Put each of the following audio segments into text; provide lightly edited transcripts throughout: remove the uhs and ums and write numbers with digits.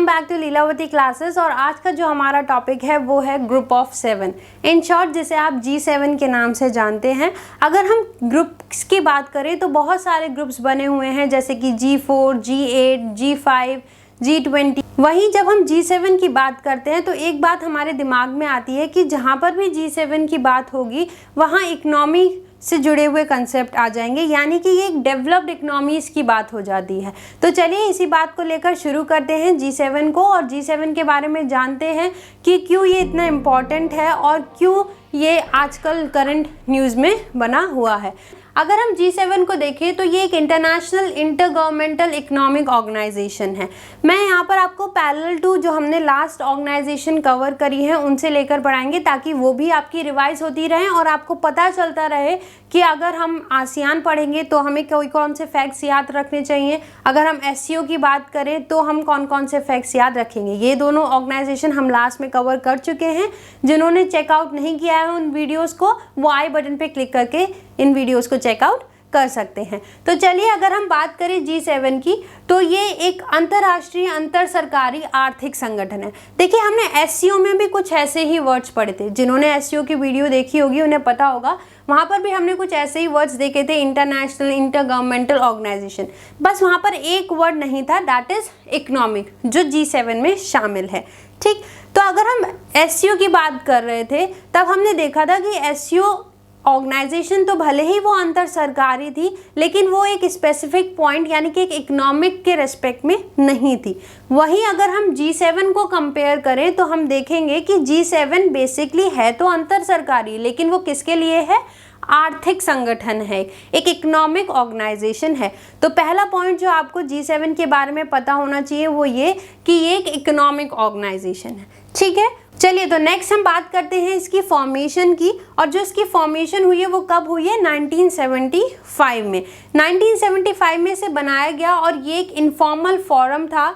Welcome back to Lilavati classes. और आज का जो हमारा टॉपिक है वो है ग्रुप ऑफ 7, इन शॉर्ट जिसे आप G7 के नाम से जानते हैं। अगर हम ग्रुप्स की बात करें तो बहुत सारे ग्रुप्स बने हुए हैं, जैसे कि G4, G8, G5, G20। वहीं जब हम G7 की बात करते हैं तो एक बात हमारे दिमाग में आती है कि जहाँ पर भी G7 की बात होगी वहाँ इकोनॉमी से जुड़े हुए कंसेप्ट आ जाएंगे, यानी कि ये एक डेवलप्ड इकोनॉमीज की बात हो जाती है। तो चलिए इसी बात को लेकर शुरू करते हैं G7 को, और G7 के बारे में जानते हैं कि क्यों ये इतना इम्पॉर्टेंट है और क्यों ये आजकल करंट न्यूज़ में बना हुआ है। अगर हम G7 को देखें तो ये एक इंटरनेशनल इंटरगवर्नमेंटल इकोनॉमिक ऑर्गेनाइजेशन है। मैं यहाँ पर आपको पैरेलल टू जो हमने लास्ट ऑर्गेनाइजेशन कवर करी है उनसे लेकर पढ़ाएंगे, ताकि वो भी आपकी रिवाइज होती रहे और आपको पता चलता रहे कि अगर हम आसियान पढ़ेंगे तो हमें कौन से फैक्ट्स याद रखने चाहिए, अगर हम SCO की बात करें तो हम कौन से फैक्ट्स याद रखेंगे। ये दोनों ऑर्गेनाइजेशन हम लास्ट में कवर कर चुके हैं। जिन्होंने चेकआउट नहीं किया है उन वीडियोज़ को, वो आई बटन पर क्लिक करके इन वीडियोज़ को चेकआउट कर सकते हैं। तो चलिए अगर हम बात करें G7 की, तो ये एक अंतर्राष्ट्रीय अंतर सरकारी आर्थिक संगठन है। देखिए हमने SCO में भी कुछ ऐसे ही वर्ड्स पढ़े थे। जिन्होंने SCO की वीडियो देखी होगी उन्हें पता होगा, वहाँ पर भी हमने कुछ ऐसे ही वर्ड्स देखे थे, इंटरनेशनल इंटरगवर्नमेंटल ऑर्गेनाइजेशन। बस वहाँ पर एक वर्ड नहीं था, दैट इज इकोनॉमिक, जो G7 में शामिल है। ठीक, तो अगर हम SCO की बात कर रहे थे तब हमने देखा था कि SCO ऑर्गेनाइजेशन तो भले ही वो अंतर सरकारी थी, लेकिन वो एक स्पेसिफिक पॉइंट यानी कि एक इकोनॉमिक के रेस्पेक्ट में नहीं थी। वहीं अगर हम G7 को कंपेयर करें तो हम देखेंगे कि G7 बेसिकली है तो अंतर सरकारी, लेकिन वो किसके लिए है? आर्थिक संगठन है, एक इकोनॉमिक ऑर्गेनाइजेशन है। तो पहला पॉइंट जो आपको G7 के बारे में पता होना चाहिए वो ये कि ये एक इकोनॉमिक ऑर्गेनाइजेशन है। ठीक है, चलिए तो नेक्स्ट हम बात करते हैं इसकी फॉर्मेशन की। और जो इसकी फॉर्मेशन हुई है वो कब हुई है? 1975 में। 1975 में से बनाया गया और ये एक इनफॉर्मल फोरम था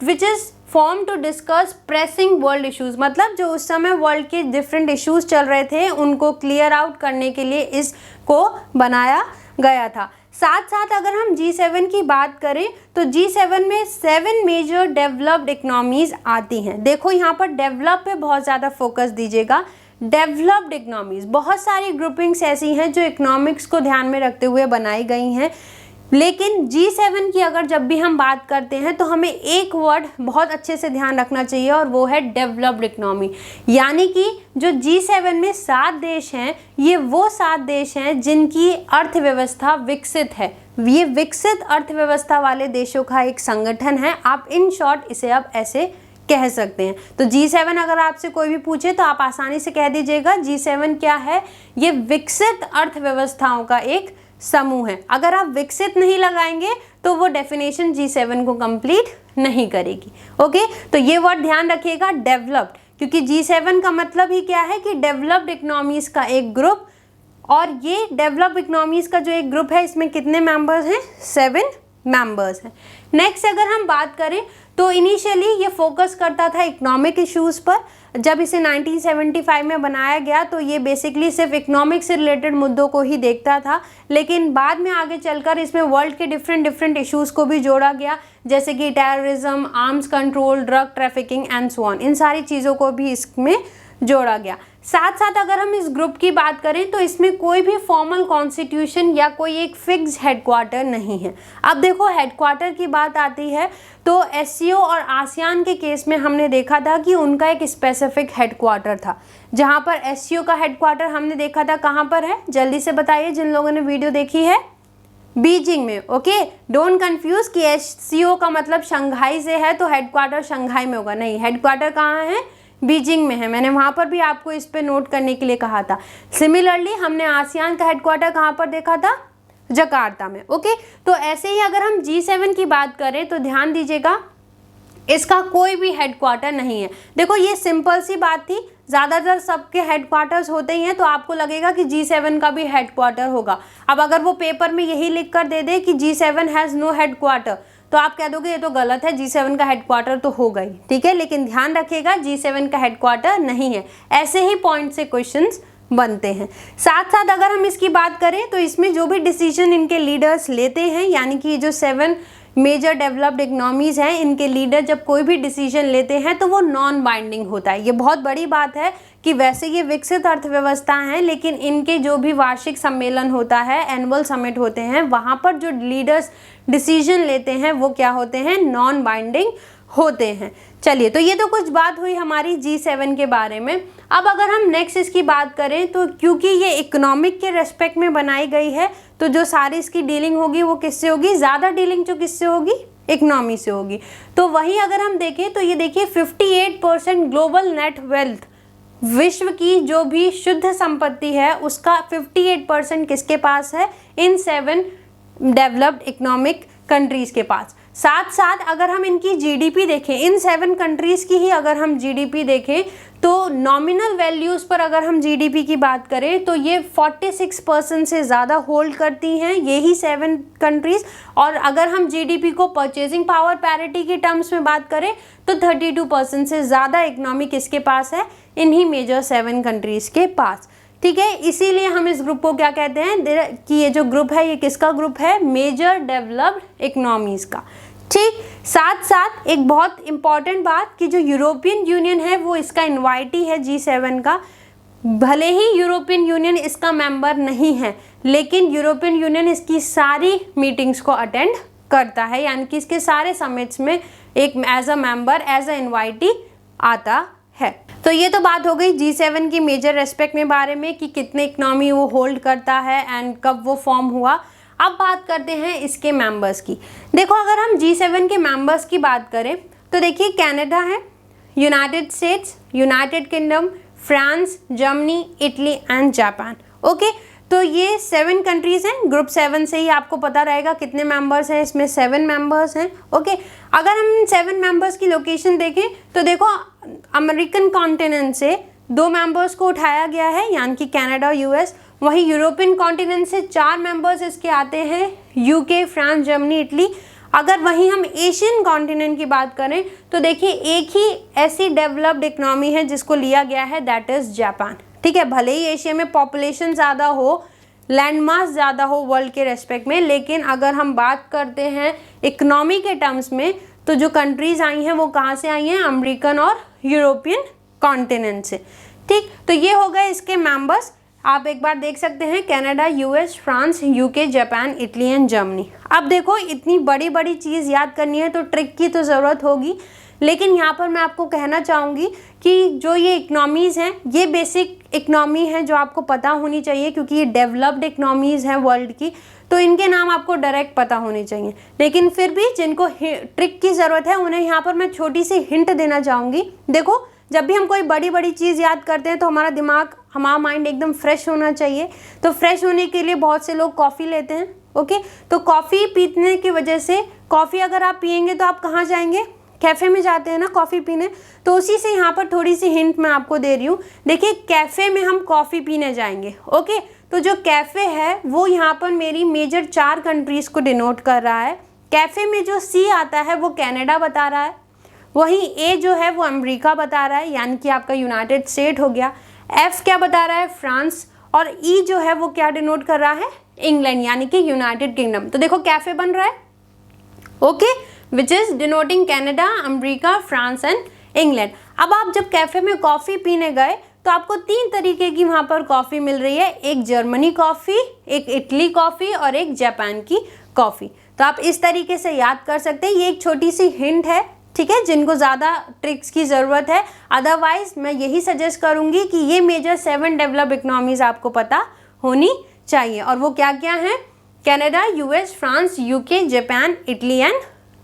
which is form to discuss pressing world issues. मतलब जो उस समय वर्ल्ड के डिफरेंट इश्यूज चल रहे थे उनको क्लियर आउट करने के लिए इसको बनाया गया था। साथ साथ अगर हम G7 की बात करें तो G7 में 7 मेजर डेवलप्ड इकोनॉमीज आती हैं। देखो यहाँ पर डेवलप पे बहुत ज़्यादा फोकस दीजिएगा। डेवलप्ड इकोनॉमीज, बहुत सारी ग्रुपिंग्स ऐसी हैं जो इकोनॉमिक्स को ध्यान में रखते हुए बनाई गई हैं, लेकिन G7 की अगर जब भी हम बात करते हैं तो हमें एक वर्ड बहुत अच्छे से ध्यान रखना चाहिए और वो है डेवलप्ड इकोनॉमी। यानी कि जो G7 में 7 देश हैं, ये वो 7 देश हैं जिनकी अर्थव्यवस्था विकसित है। ये विकसित अर्थव्यवस्था वाले देशों का एक संगठन है। आप इन शॉर्ट इसे आप ऐसे कह सकते हैं। तो G7 अगर आपसे कोई भी पूछे तो आप आसानी से कह दीजिएगा G7 क्या है? ये विकसित अर्थव्यवस्थाओं का एक समूह है। अगर आप विकसित नहीं लगाएंगे तो वो डेफिनेशन G7 को कंप्लीट नहीं करेगी। ओके, तो ये वर्ड ध्यान रखिएगा, डेवलप्ड, क्योंकि G7 का मतलब ही क्या है कि डेवलप्ड इकोनॉमीज का एक ग्रुप। और ये डेवलप्ड इकोनॉमीज का जो एक ग्रुप है इसमें कितने मेंबर्स हैं? 7 मेंबर्स हैं। नेक्स्ट अगर हम बात करें तो इनिशियली ये फोकस करता था इकोनॉमिक इश्यूज़ पर। जब इसे 1975 में बनाया गया तो ये बेसिकली सिर्फ इकोनॉमिक से रिलेटेड मुद्दों को ही देखता था, लेकिन बाद में आगे चलकर इसमें वर्ल्ड के डिफरेंट इश्यूज़ को भी जोड़ा गया, जैसे कि terrorism, arms control, drug trafficking and so on. इन सारी चीज़ों को भी इसमें जोड़ा गया। साथ साथ अगर हम इस ग्रुप की बात करें तो इसमें कोई भी फॉर्मल कॉन्स्टिट्यूशन या कोई एक फिक्स हेडक्वार्टर नहीं है। अब देखो हेडक्वार्टर की बात आती है तो SCO और आसियान के केस में हमने देखा था कि उनका एक स्पेसिफिक हेडक्वार्टर था। जहां पर SCO का हेडक्वार्टर हमने देखा था कहां पर है? जल्दी से बताइए जिन लोगों ने वीडियो देखी है। बीजिंग में। ओके, डोंट कंफ्यूज कि SCO का मतलब शंघाई से है तो हेडक्वार्टर शंघाई में होगा, नहीं, हेडक्वार्टर कहाँ है? बीजिंग में है। मैंने वहाँ पर भी आपको इस पे नोट करने के लिए कहा था। सिमिलरली हमने आसियान का हेडक्वार्टर कहाँ पर देखा था? जकार्ता में। ओके, तो ऐसे ही अगर हम G7 की बात करें तो ध्यान दीजिएगा इसका कोई भी हेडक्वार्टर नहीं है। देखो ये सिंपल सी बात थी, ज़्यादातर सबके हेडक्वार्टर्स होते ही हैं तो आपको लगेगा कि G7 का भी हेडक्वार्टर होगा। अब अगर वो पेपर में यही लिख कर दे दे कि G7 हैज़ नो हेडक्वार्टर तो आप कह दोगे ये तो गलत है, G7 का हेडक्वार्टर तो होगा ही। ठीक है, लेकिन ध्यान रखिएगा G7 का हेडक्वार्टर नहीं है। ऐसे ही पॉइंट से क्वेश्चंस बनते हैं। साथ साथ अगर हम इसकी बात करें तो इसमें जो भी डिसीजन इनके लीडर्स लेते हैं, यानी कि जो 7 मेजर डेवलप्ड इकोनॉमीज़ हैं, इनके लीडर जब कोई भी डिसीजन लेते हैं तो वो नॉन बाइंडिंग होता है। ये बहुत बड़ी बात है कि वैसे ये विकसित अर्थव्यवस्था हैं, लेकिन इनके जो भी वार्षिक सम्मेलन होता है, एनुअल समिट होते हैं, वहाँ पर जो लीडर्स डिसीजन लेते हैं वो क्या होते हैं, नॉन बाइंडिंग होते हैं। चलिए, तो ये तो कुछ बात हुई हमारी G7 के बारे में। अब अगर हम नेक्स्ट इसकी बात करें तो क्योंकि ये इकोनॉमिक के रेस्पेक्ट में बनाई गई है, तो जो सारी इसकी डीलिंग होगी वो किससे होगी, ज़्यादा डीलिंग जो किससे होगी, इकोनॉमी से होगी। तो वहीं अगर हम देखें तो ये देखिए 58% ग्लोबल नेट वेल्थ, विश्व की जो भी शुद्ध संपत्ति है उसका 58% किसके पास है, इन 7 डेवलप्ड इकोनॉमिक कंट्रीज़ के पास। साथ साथ अगर हम इनकी जीडीपी देखें, इन 7 कंट्रीज़ की ही अगर हम जीडीपी देखें तो नॉमिनल वैल्यूज़ पर अगर हम जीडीपी की बात करें तो ये 46% से ज़्यादा होल्ड करती हैं, यही 7 कंट्रीज़। और अगर हम जीडीपी को परचेजिंग पावर पैरिटी के टर्म्स में बात करें तो 32% से ज़्यादा इकनॉमी किसके पास है, इन्हीं मेजर 7 कंट्रीज़ के पास। ठीक है, इसीलिए हम इस ग्रुप को क्या कहते हैं कि ये जो ग्रुप है ये किसका ग्रुप है, मेजर डेवलप्ड इकोनॉमीज़ का। ठीक, साथ साथ एक बहुत इम्पॉर्टेंट बात कि जो यूरोपियन यूनियन है वो इसका इन्वाइटी है G7 का। भले ही यूरोपियन यूनियन इसका मेंबर नहीं है, लेकिन यूरोपियन यूनियन इसकी सारी मीटिंग्स को अटेंड करता है, यानी कि इसके सारे समिट्स में एक as a member, as a invitee आता है। तो ये तो बात हो गई G7 की मेजर रेस्पेक्ट में बारे में कि कितने इकनॉमी वो होल्ड करता है एंड कब वो फॉर्म हुआ। अब बात करते हैं इसके मेंबर्स की। देखो, अगर हम G7 के मेंबर्स की बात करें तो देखिए कनाडा है, United states, United kingdom, France, Germany, Italy and Japan. Okay, तो ये 7 कंट्रीज़ हैं। ग्रुप 7 से ही आपको पता रहेगा कितने मेंबर्स हैं, इसमें 7 मेंबर्स हैं। ओके, अगर हम इन 7 मेंबर्स की लोकेशन देखें तो देखो अमेरिकन कॉन्टिनेंट से 2 मेंबर्स को उठाया गया है, यानी कि कनाडा और यूएस। वहीं यूरोपियन कॉन्टिनेंट से 4 मेंबर्स इसके आते हैं, यूके, फ्रांस, जर्मनी, इटली। अगर वहीं हम एशियन कॉन्टिनेंट की बात करें तो देखिए एक ही ऐसी डेवलप्ड इकनॉमी है जिसको लिया गया है, दैट इज़ जापान। ठीक है, भले ही एशिया में पॉपुलेशन ज़्यादा हो, लैंड मास ज़्यादा हो वर्ल्ड के रेस्पेक्ट में, लेकिन अगर हम बात करते हैं इकनॉमी के टर्म्स में तो जो कंट्रीज़ आई हैं वो कहाँ से आई हैं, अमेरिकन और यूरोपियन कॉन्टिनेंट से। ठीक, तो ये हो गए इसके मेंबर्स। आप एक बार देख सकते हैं Canada, US, France, UK, Japan, Italy and Germany. अब देखो इतनी बड़ी बड़ी चीज़ याद करनी है तो ट्रिक की तो ज़रूरत होगी, लेकिन यहाँ पर मैं आपको कहना चाहूँगी कि जो ये इकनॉमीज़ हैं ये बेसिक इकनॉमी है जो आपको पता होनी चाहिए, क्योंकि ये डेवलप्ड इकनॉमीज़ हैं वर्ल्ड की, तो इनके नाम आपको डायरेक्ट पता होने चाहिए। लेकिन फिर भी जिनको ट्रिक की ज़रूरत है उन्हें यहाँ पर मैं छोटी सी हिंट देना चाहूँगी। देखो, जब भी हम कोई बड़ी बड़ी चीज़ याद करते हैं तो हमारा दिमाग, हमारा माइंड एकदम फ्रेश होना चाहिए। तो फ्रेश होने के लिए बहुत से लोग कॉफ़ी लेते हैं। ओके, तो कॉफ़ी पीने की वजह से, कॉफ़ी अगर आप पियेंगे तो आप कहाँ जाएंगे, कैफ़े में जाते हैं ना कॉफ़ी पीने। तो उसी से यहाँ पर थोड़ी सी हिंट मैं आपको दे रही हूँ। देखिए, कैफ़े में हम कॉफ़ी पीने जाएंगे। ओके, तो जो कैफ़े है वो यहाँ पर मेरी मेजर 4 कंट्रीज़ को डिनोट कर रहा है। कैफ़े में जो सी आता है वो कनाडा बता रहा है, वहीं ए जो है वो अमेरिका बता रहा है, यानी कि आपका यूनाइटेड स्टेट हो गया। एफ क्या बता रहा है, फ्रांस। और ई जो है वो क्या डिनोट कर रहा है, इंग्लैंड, यानी कि यूनाइटेड किंगडम। तो देखो कैफ़े बन रहा है, okay, which is denoting Canada, America, France and England. अब आप जब कैफ़े में कॉफ़ी पीने गए तो आपको 3 तरीके की वहाँ पर कॉफ़ी मिल रही है, एक जर्मनी कॉफ़ी, एक इटली कॉफ़ी और एक जापान की कॉफ़ी। तो आप इस तरीके से याद कर सकते हैं। ये एक छोटी सी हिंट है, ठीक है, जिनको ज़्यादा ट्रिक्स की ज़रूरत है। अदरवाइज मैं यही सजेस्ट करूँगी कि ये मेजर 7 डेवलप इकनॉमीज़ आपको पता होनी चाहिए, और वो क्या क्या हैं, Canada, US, France, UK, Japan, Italy and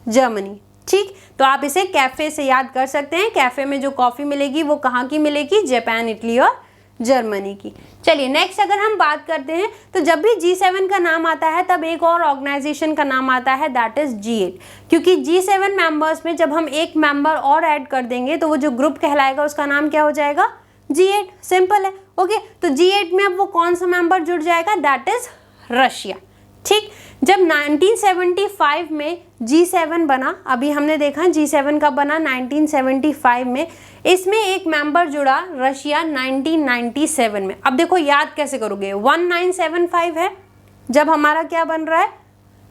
Germany. ठीक, तो आप इसे कैफ़े से याद कर सकते हैं। कैफ़े में जो कॉफ़ी मिलेगी वो कहाँ की मिलेगी, जापान, इटली और जर्मनी की। चलिए नेक्स्ट अगर हम बात करते हैं तो जब भी G7 का नाम आता है तब एक और ऑर्गेनाइजेशन का नाम आता है, दैट इज़ G8। क्योंकि G7 मेंबर्स में जब हम एक मेंबर और ऐड कर देंगे तो वो जो ग्रुप कहलाएगा उसका नाम क्या हो जाएगा, G8। सिंपल है। ओके, तो G8 में अब वो कौन सा मेंबर जुड़ जाएगा, दैट इज़ रशिया। ठीक, जब 1975 में G7 बना, अभी हमने देखा G7 कब बना, 1975 में, इसमें एक मेंबर जुड़ा रशिया 1997 में। अब देखो याद कैसे करोगे, 1975 है जब हमारा क्या बन रहा है,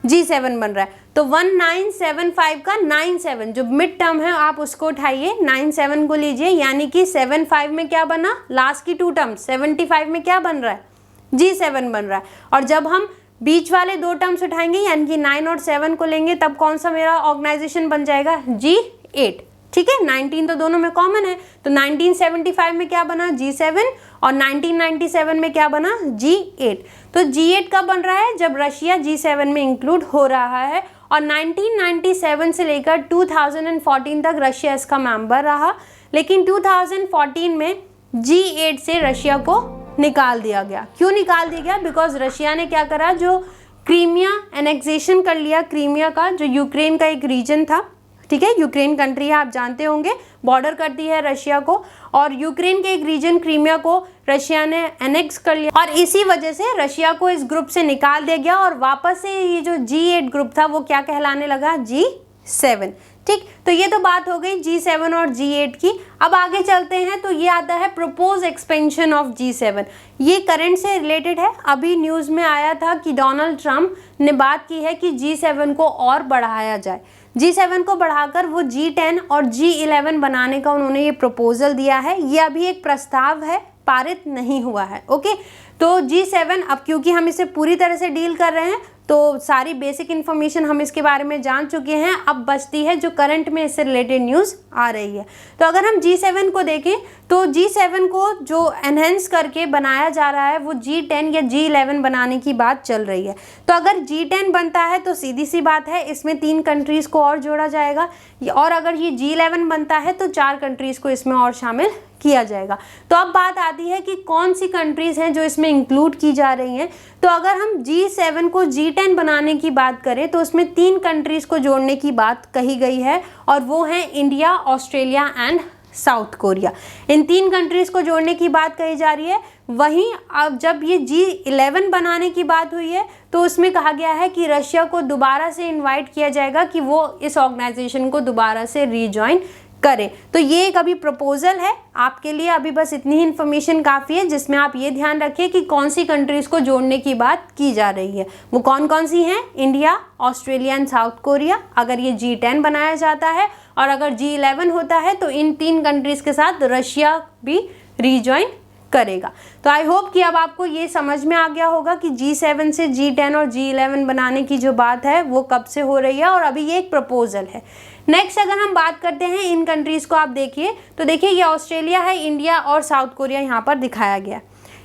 G7 बन रहा है, तो 1975 का 97 जो मिड टर्म है आप उसको उठाइए, 97 को लीजिए, यानी कि 75 में क्या बना, लास्ट की 2 टर्म, 75 में क्या बन रहा है, G7 बन रहा है। और जब हम बीच वाले 2 टर्म्स उठाएंगे यानी कि 9 और 7 को लेंगे, तब कौन सा मेरा ऑर्गेनाइजेशन बन जाएगा, G8। ठीक है, 19 तो दोनों में कॉमन है, तो 1975 में क्या बना, G7, और 1997 में क्या बना, G8। तो G8 कब बन रहा है, जब रशिया G7 में इंक्लूड हो रहा है, और 1997 से लेकर 2014 तक रशिया इसका मेंबर रहा, लेकिन 2014 में G8 से रशिया को निकाल दिया गया। क्यों निकाल दिया गया, बिकॉज रशिया ने क्या करा, जो क्रीमिया एनेक्सेशन कर लिया, क्रीमिया का जो यूक्रेन का एक रीजन था, ठीक है, यूक्रेन कंट्री है, आप जानते होंगे, बॉर्डर करती है रशिया को, और यूक्रेन के एक रीजन क्रीमिया को रशिया ने एनेक्स कर लिया, और इसी वजह से रशिया को इस ग्रुप से निकाल दिया गया, और वापस से ये जो G8 ग्रुप था वो क्या कहलाने लगा, G7। ठीक, तो ये तो बात हो गई G7 और G8 की। अब आगे चलते हैं, तो ये आता है प्रपोज एक्सपेंशन ऑफ G7। ये करंट से रिलेटेड है, अभी न्यूज़ में आया था कि डोनाल्ड ट्रंप ने बात की है कि G7 को और बढ़ाया जाए, G7 को बढ़ाकर वो G10 और G11 बनाने का उन्होंने ये प्रपोजल दिया है। ये अभी एक प्रस्ताव है, पारित नहीं हुआ है। ओके, तो G7, अब क्योंकि हम इसे पूरी तरह से डील कर रहे हैं तो सारी बेसिक इन्फॉर्मेशन हम इसके बारे में जान चुके हैं, अब बचती है जो करंट में इससे रिलेटेड न्यूज़ आ रही है। तो अगर हम G7 को देखें तो G7 को जो एनहेंस करके बनाया जा रहा है वो G10 या G11 बनाने की बात चल रही है। तो अगर G10 बनता है तो सीधी सी बात है, इसमें 3 कंट्रीज़ को और जोड़ा जाएगा, और अगर ये G11 बनता है तो 4 कंट्रीज़ को इसमें और शामिल किया जाएगा। तो अब बात आती है कि कौन सी कंट्रीज़ हैं जो इसमें इंक्लूड की जा रही हैं। तो अगर हम G7 को G10 बनाने की बात करें तो उसमें 3 कंट्रीज़ को जोड़ने की बात कही गई है, और वो हैं India, Australia and south Korea. In 3 countries को जोड़ने की बात कही जा रही है। वहीं अब जब ये G11 बनाने की बात हुई है तो उसमें कहा गया है कि रशिया को दोबारा से इनवाइट किया जाएगा कि वो इस ऑर्गेनाइजेशन को दोबारा से रीजॉइन करें। तो ये एक अभी प्रपोजल है, आपके लिए अभी बस इतनी ही इन्फॉर्मेशन काफ़ी है, जिसमें आप ये ध्यान रखिए कि कौन सी कंट्रीज़ को जोड़ने की बात की जा रही है। वो कौन कौन सी हैं, India, Australia and south Korea, अगर ये G10 बनाया जाता है, और अगर G11 होता है तो इन 3 कंट्रीज़ के साथ रशिया भी रीजॉइन करेगा। तो आई होप कि अब आपको ये समझ में आ गया होगा कि G7 से G10 और G11 बनाने की जो बात है वो कब से हो रही है, और अभी ये एक प्रपोजल है। नेक्स्ट अगर हम बात करते हैं इन कंट्रीज़ को, आप देखिए तो देखिए ये ऑस्ट्रेलिया है, इंडिया और साउथ कोरिया यहाँ पर दिखाया गया।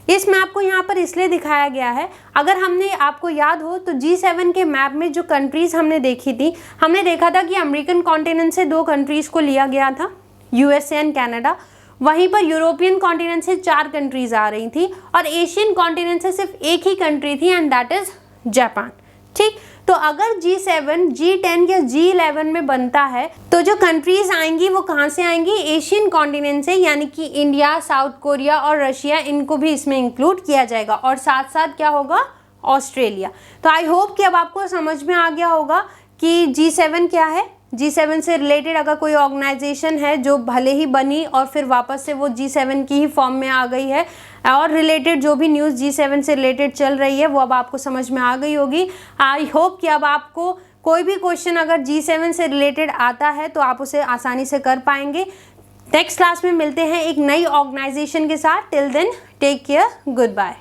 इसमें आपको यहाँ पर इसलिए दिखाया गया है, अगर हमने, आपको याद हो तो G7 के मैप में जो कंट्रीज़ हमने देखी थी, हमने देखा था कि अमेरिकन कॉन्टिनेंट से 2 कंट्रीज़ को लिया गया था, USA एंड कनाडा। वहीं पर यूरोपियन कॉन्टिनेंट से 4 कंट्रीज़ आ रही थी, और एशियन कॉन्टिनेंट से सिर्फ एक ही कंट्री थी, एंड दैट इज़ जापान। ठीक, तो अगर G7, G10 या G11 में बनता है तो जो कंट्रीज़ आएंगी वो कहाँ से आएंगी, एशियन कॉन्टिनेंट से, यानी कि इंडिया, साउथ कोरिया और रशिया, इनको भी इसमें इंक्लूड किया जाएगा, और साथ साथ क्या होगा, ऑस्ट्रेलिया। तो आई होप कि अब आपको समझ में आ गया होगा कि G7 क्या है। G7 से रिलेटेड अगर कोई ऑर्गेनाइजेशन है जो भले ही बनी और फिर वापस से वो G7 की ही फॉर्म में आ गई है, और रिलेटेड जो भी न्यूज़ G7 से रिलेटेड चल रही है वो अब आपको समझ में आ गई होगी। आई होप कि अब आपको कोई भी क्वेश्चन अगर G7 से रिलेटेड आता है तो आप उसे आसानी से कर पाएंगे। नेक्स्ट क्लास में मिलते हैं एक नई ऑर्गेनाइजेशन के साथ। Till then take care, good bye.